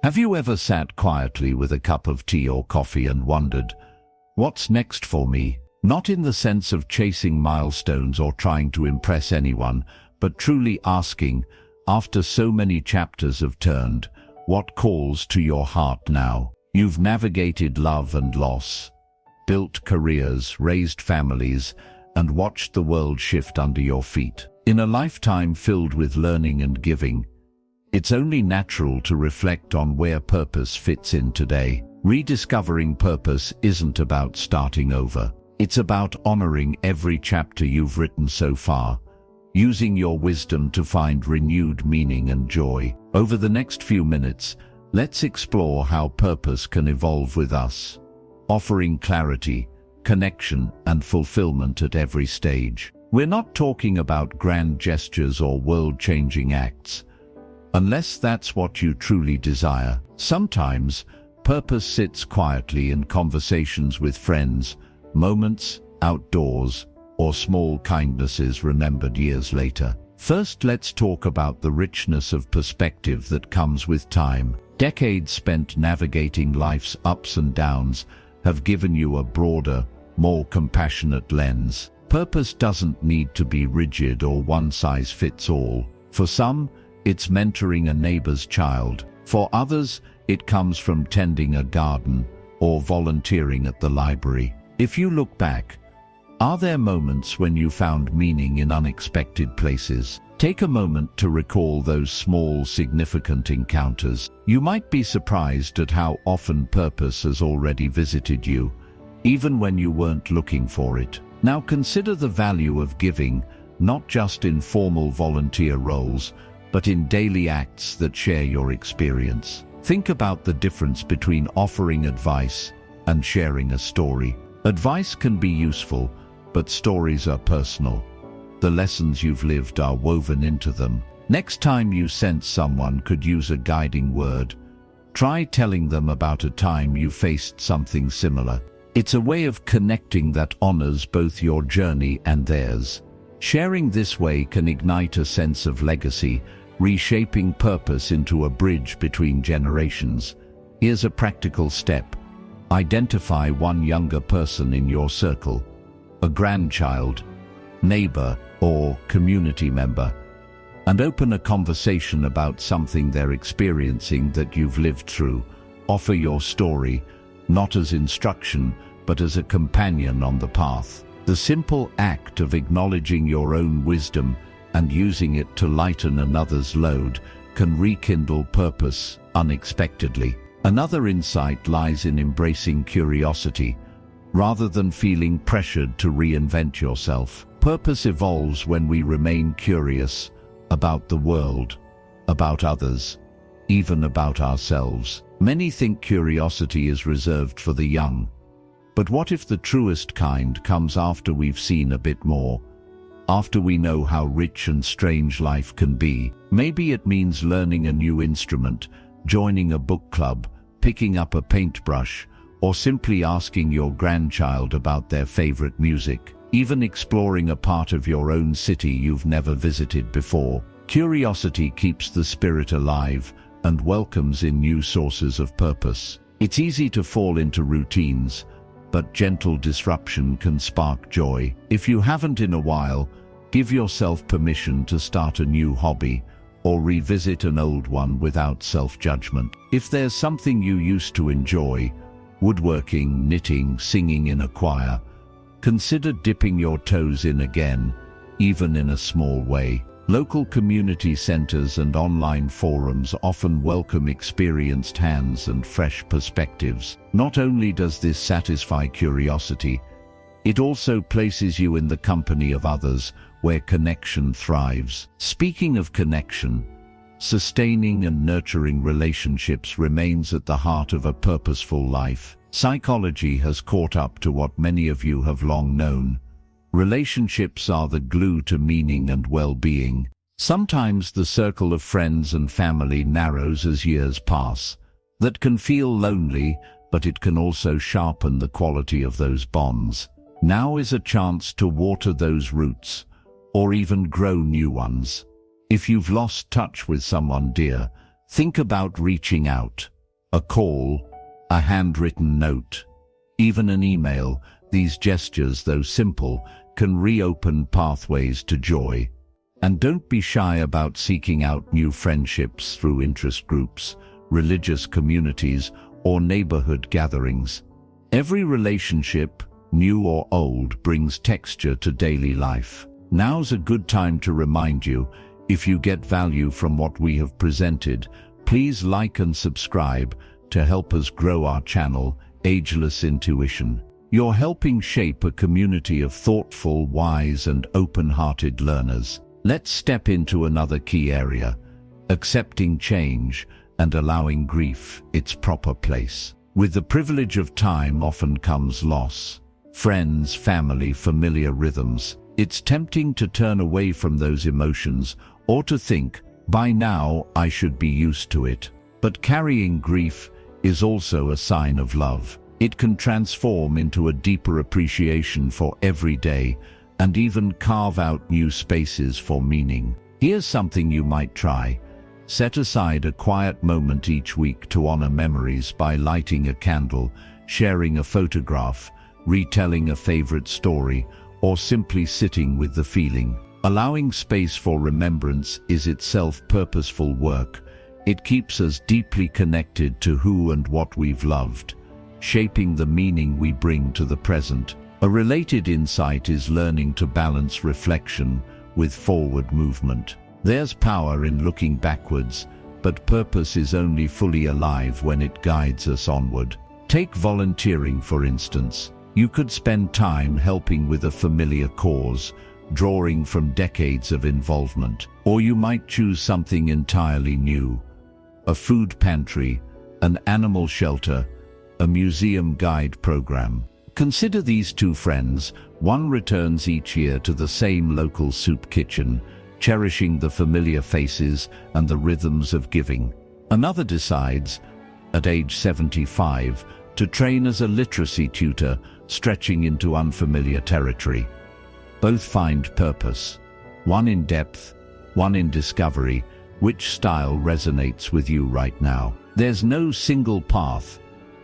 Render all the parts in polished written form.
Have you ever sat quietly with a cup of tea or coffee and wondered, what's next for me? Not in the sense of chasing milestones or trying to impress anyone, but truly asking, after so many chapters have turned, what calls to your heart now? You've navigated love and loss, built careers, raised families, and watched the world shift under your feet. In a lifetime filled with learning and giving, it's only natural to reflect on where purpose fits in today. Rediscovering purpose isn't about starting over. It's about honoring every chapter you've written so far, using your wisdom to find renewed meaning and joy. Over the next few minutes, let's explore how purpose can evolve with us, offering clarity, connection, and fulfillment at every stage. We're not talking about grand gestures or world-changing acts, unless that's what you truly desire. Sometimes, purpose sits quietly in conversations with friends, moments outdoors, or small kindnesses remembered years later. First, let's talk about the richness of perspective that comes with time. Decades spent navigating life's ups and downs have given you a broader, more compassionate lens. Purpose doesn't need to be rigid or one-size-fits-all. For some, it's mentoring a neighbor's child. For others, it comes from tending a garden or volunteering at the library. If you look back, are there moments when you found meaning in unexpected places? Take a moment to recall those small, significant encounters. You might be surprised at how often purpose has already visited you, even when you weren't looking for it. Now consider the value of giving, not just in formal volunteer roles, but in daily acts that share your experience. Think about the difference between offering advice and sharing a story. Advice can be useful, but stories are personal. The lessons you've lived are woven into them. Next time you sense someone could use a guiding word, try telling them about a time you faced something similar. It's a way of connecting that honors both your journey and theirs. Sharing this way can ignite a sense of legacy, reshaping purpose into a bridge between generations. Here's a practical step. Identify one younger person in your circle, a grandchild, neighbor, or community member, and open a conversation about something they're experiencing that you've lived through. Offer your story, not as instruction, but as a companion on the path. The simple act of acknowledging your own wisdom and using it to lighten another's load can rekindle purpose unexpectedly. Another insight lies in embracing curiosity, rather than feeling pressured to reinvent yourself. Purpose evolves when we remain curious about the world, about others, even about ourselves. Many think curiosity is reserved for the young, but what if the truest kind comes after we've seen a bit more? After we know how rich and strange life can be? Maybe it means learning a new instrument, joining a book club, picking up a paintbrush, or simply asking your grandchild about their favorite music. Even exploring a part of your own city you've never visited before. Curiosity keeps the spirit alive and welcomes in new sources of purpose. It's easy to fall into routines, but gentle disruption can spark joy. If you haven't in a while, give yourself permission to start a new hobby or revisit an old one without self-judgment. If there's something you used to enjoy, woodworking, knitting, singing in a choir, consider dipping your toes in again, even in a small way. Local community centers and online forums often welcome experienced hands and fresh perspectives. Not only does this satisfy curiosity, it also places you in the company of others where connection thrives. Speaking of connection, sustaining and nurturing relationships remains at the heart of a purposeful life. Psychology has caught up to what many of you have long known. Relationships are the glue to meaning and well-being. Sometimes the circle of friends and family narrows as years pass. That can feel lonely, but it can also sharpen the quality of those bonds. Now is a chance to water those roots, or even grow new ones. If you've lost touch with someone dear, Think about reaching out. A call, a handwritten note, even an email. These gestures, though simple, can reopen pathways to joy. And don't be shy about seeking out new friendships through interest groups, religious communities, or neighborhood gatherings. Every relationship, new or old, brings texture to daily life. Now's a good time to remind you, if you get value from what we have presented, please like and subscribe to help us grow our channel, Ageless Intuition. You're helping shape a community of thoughtful, wise, and open-hearted learners. Let's step into another key area, accepting change and allowing grief its proper place. With the privilege of time often comes loss. Friends, family, familiar rhythms. It's tempting to turn away from those emotions or to think, by now I should be used to it. But carrying grief is also a sign of love. It can transform into a deeper appreciation for every day and even carve out new spaces for meaning. Here's something you might try. Set aside a quiet moment each week to honor memories by lighting a candle, sharing a photograph, retelling a favorite story, or simply sitting with the feeling. Allowing space for remembrance is itself purposeful work. It keeps us deeply connected to who and what we've loved, shaping the meaning we bring to the present. A related insight is learning to balance reflection with forward movement. There's power in looking backwards, but purpose is only fully alive when it guides us onward. Take volunteering, for instance. You could spend time helping with a familiar cause, drawing from decades of involvement. Or you might choose something entirely new. A food pantry, an animal shelter, a museum guide program. Consider these two friends. One returns each year to the same local soup kitchen, cherishing the familiar faces and the rhythms of giving. Another decides, at age 75, to train as a literacy tutor, stretching into unfamiliar territory. Both find purpose, one in depth, one in discovery. Which style resonates with you right now? There's no single path,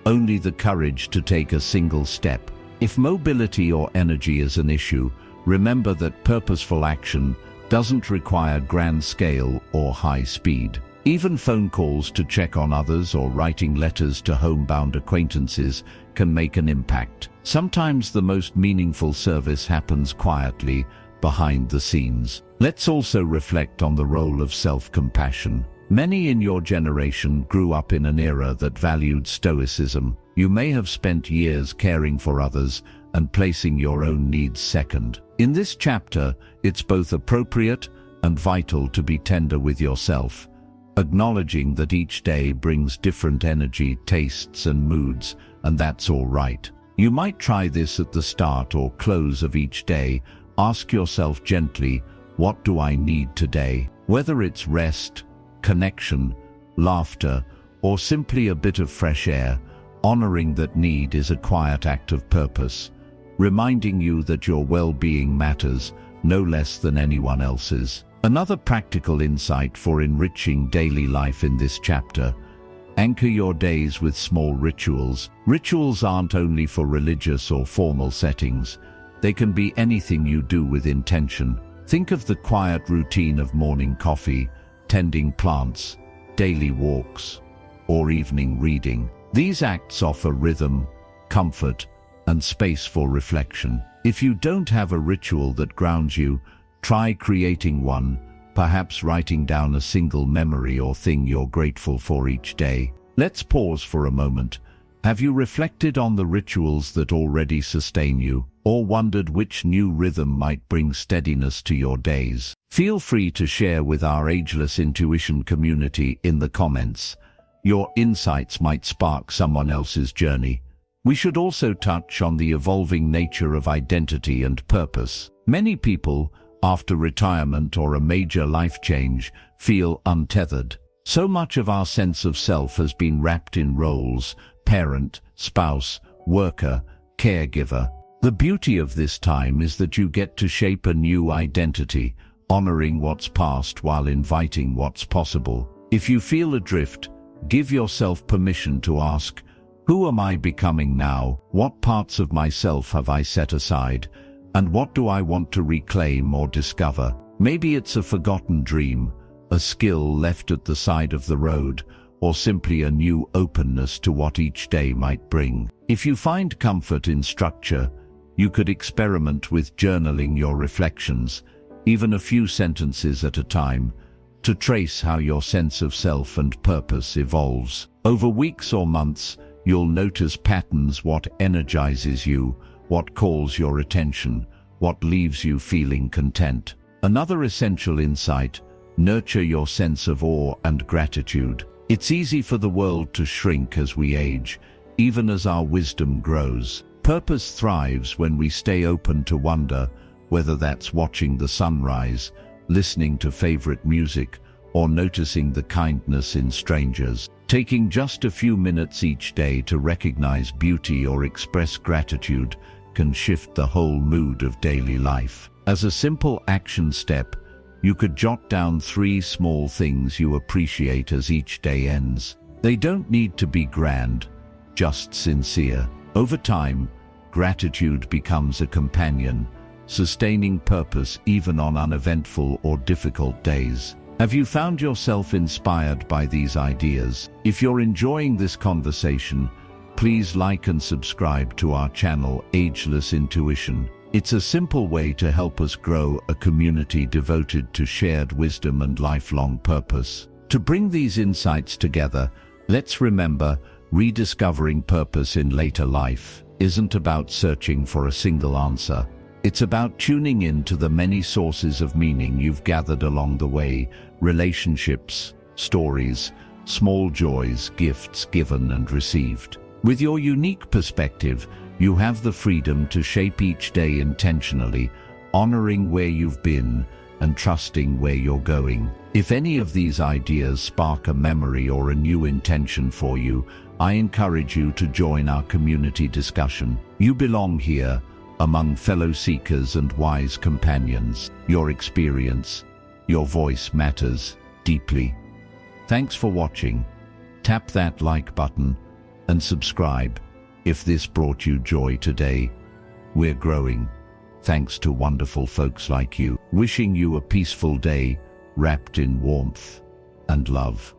only the courage to take a single step. If mobility or energy is an issue, remember that purposeful action doesn't require grand scale or high speed. Even phone calls to check on others or writing letters to homebound acquaintances can make an impact. Sometimes the most meaningful service happens quietly, behind the scenes. Let's also reflect on the role of self-compassion. Many in your generation grew up in an era that valued stoicism. You may have spent years caring for others and placing your own needs second. In this chapter, it's both appropriate and vital to be tender with yourself, acknowledging that each day brings different energy, tastes, and moods, and that's all right. You might try this at the start or close of each day. Ask yourself gently, what do I need today? Whether it's rest, connection, laughter, or simply a bit of fresh air, honoring that need is a quiet act of purpose, reminding you that your well-being matters no less than anyone else's. Another practical insight for enriching daily life in this chapter: anchor your days with small rituals. Rituals aren't only for religious or formal settings. They can be anything you do with intention. Think of the quiet routine of morning coffee, tending plants, daily walks, or evening reading. These acts offer rhythm, comfort, and space for reflection. If you don't have a ritual that grounds you, try creating one, perhaps writing down a single memory or thing you're grateful for each day. Let's pause for a moment. Have you reflected on the rituals that already sustain you, or wondered which new rhythm might bring steadiness to your days? Feel free to share with our Ageless Intuition community in the comments. Your insights might spark someone else's journey. We should also touch on the evolving nature of identity and purpose. Many people, after retirement or a major life change, feel untethered. So much of our sense of self has been wrapped in roles: parent, spouse, worker, caregiver. The beauty of this time is that you get to shape a new identity, honoring what's past while inviting what's possible. If you feel adrift, give yourself permission to ask, who am I becoming now? What parts of myself have I set aside? And what do I want to reclaim or discover? Maybe it's a forgotten dream, a skill left at the side of the road, or simply a new openness to what each day might bring. If you find comfort in structure, you could experiment with journaling your reflections, even a few sentences at a time, to trace how your sense of self and purpose evolves. Over weeks or months, you'll notice patterns: what energizes you, what calls your attention, what leaves you feeling content. Another essential insight: nurture your sense of awe and gratitude. It's easy for the world to shrink as we age, even as our wisdom grows. Purpose thrives when we stay open to wonder, whether that's watching the sunrise, listening to favorite music, or noticing the kindness in strangers. Taking just a few minutes each day to recognize beauty or express gratitude can shift the whole mood of daily life. As a simple action step, you could jot down 3 small things you appreciate as each day ends. They don't need to be grand, just sincere. Over time, gratitude becomes a companion, sustaining purpose even on uneventful or difficult days. Have you found yourself inspired by these ideas? If you're enjoying this conversation, please like and subscribe to our channel, Ageless Intuition. It's a simple way to help us grow a community devoted to shared wisdom and lifelong purpose. To bring these insights together, let's remember, rediscovering purpose in later life isn't about searching for a single answer. It's about tuning in to the many sources of meaning you've gathered along the way: relationships, stories, small joys, gifts given and received. With your unique perspective, you have the freedom to shape each day intentionally, honoring where you've been and trusting where you're going. If any of these ideas spark a memory or a new intention for you, I encourage you to join our community discussion. You belong here, among fellow seekers and wise companions. Your experience, your voice matters deeply. Thanks for watching. Tap that like button and subscribe if this brought you joy today. We're growing, thanks to wonderful folks like you. Wishing you a peaceful day, wrapped in warmth and love.